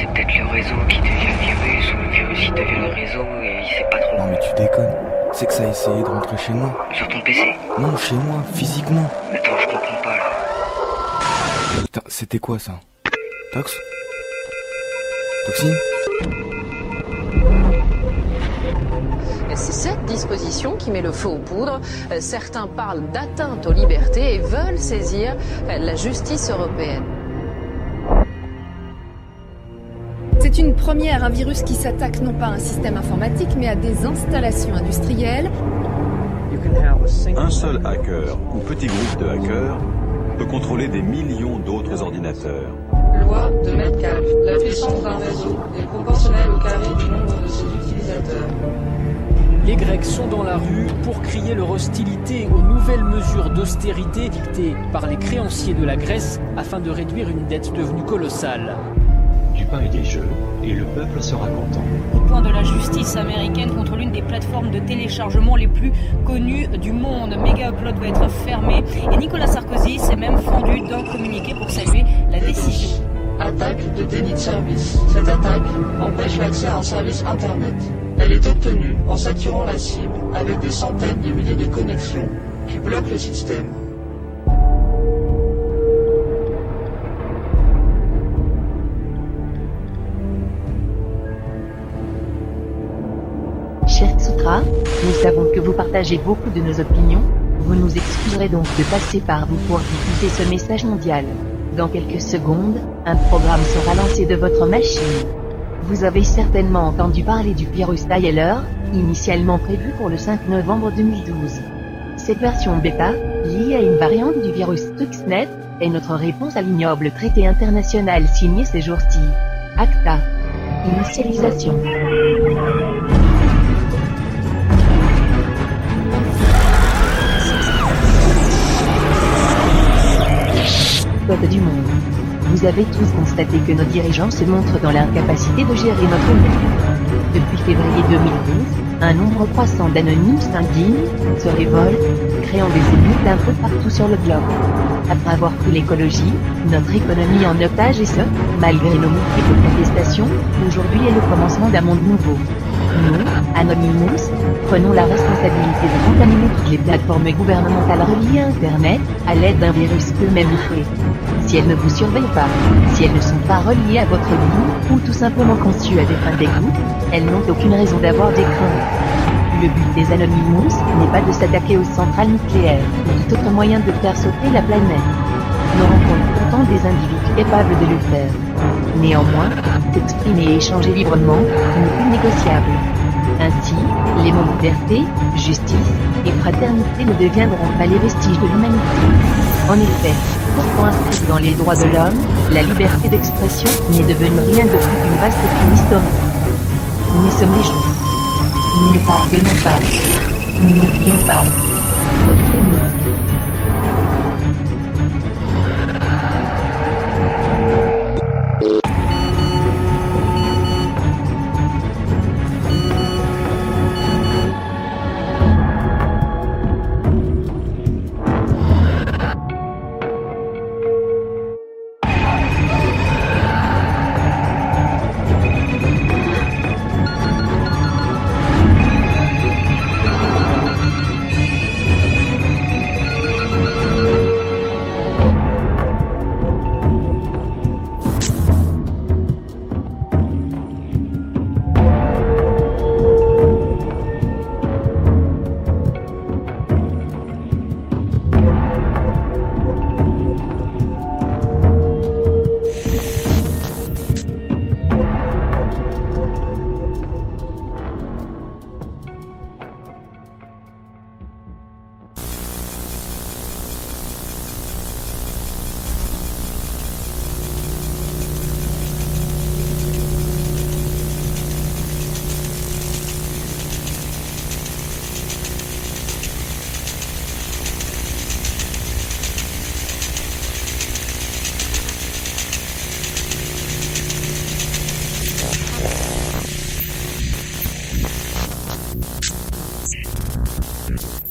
c'est peut-être le réseau qui devient le virus, ou le virus qui devient le réseau, et il sait pas trop. Non mais tu déconnes. C'est que ça a essayé de rentrer chez moi. Sur ton PC? Non, chez moi, physiquement. Attends, je comprends pas là. Putain, c'était quoi ça? Tox? Toxine? C'est cette disposition qui met le feu aux poudres. Certains parlent d'atteinte aux libertés et veulent saisir la justice européenne. C'est une première, un virus qui s'attaque non pas à un système informatique, mais à des installations industrielles. Un seul hacker ou petit groupe de hackers peut contrôler des millions d'autres ordinateurs. Loi de Metcalfe. La puissance d'un réseau est proportionnelle au carré du nombre de ses utilisateurs. Les Grecs sont dans la rue pour crier leur hostilité aux nouvelles mesures d'austérité dictées par les créanciers de la Grèce afin de réduire une dette devenue colossale. Du pain et des jeux, et le peuple sera content. Au point de la justice américaine contre l'une des plateformes de téléchargement les plus connues du monde. Mega Upload va être fermé et Nicolas Sarkozy s'est même fendu d'un communiqué pour saluer la décision. Attaque de déni de service. Cette attaque empêche l'accès à un service internet. Elle est obtenue en saturant la cible avec des centaines de milliers de connexions qui bloquent le système. Cher Soutra, nous savons que vous partagez beaucoup de nos opinions. Vous nous excuserez donc de passer par vous pour diffuser ce message mondial. Dans quelques secondes, un programme sera lancé de votre machine. Vous avez certainement entendu parler du virus Dialer, initialement prévu pour le 5 novembre 2012. Cette version bêta, liée à une variante du virus Stuxnet, est notre réponse à l'ignoble traité international signé ces jours-ci. ACTA. Initialisation. Peuple du monde. Vous avez tous constaté que nos dirigeants se montrent dans l'incapacité de gérer notre monde. Depuis février 2012, un nombre croissant d'anonymes s'indignent, se révoltent, créant des émeutes un peu partout sur le globe. Après avoir pris l'écologie, notre économie en otage et ce, malgré nos multiples protestations, aujourd'hui est le commencement d'un monde nouveau. Nous, Anonymous, prenons la responsabilité de contaminer toutes les plateformes gouvernementales reliées à Internet, à l'aide d'un virus eux-mêmes créés. Si elles ne vous surveillent pas, si elles ne sont pas reliées à votre vie, ou tout simplement conçues à des fins d'égout, elles n'ont aucune raison d'avoir des craintes. Le but des Anonymous n'est pas de s'attaquer aux centrales nucléaires, ou tout autre moyen de faire sauter la planète. Nous rencontrons pourtant des individus capables de le faire. Néanmoins, s'exprimer et échanger librement n'est plus négociable. Ainsi, les mots liberté, justice et fraternité ne deviendront pas les vestiges de l'humanité. En effet, pourtant inscrite dans les droits de l'homme, la liberté d'expression n'est devenue rien de plus qu'une vaste crime historique. Nous sommes les jours. Nous ne pardonnons pas. Nous n'oublions pas. Thank you.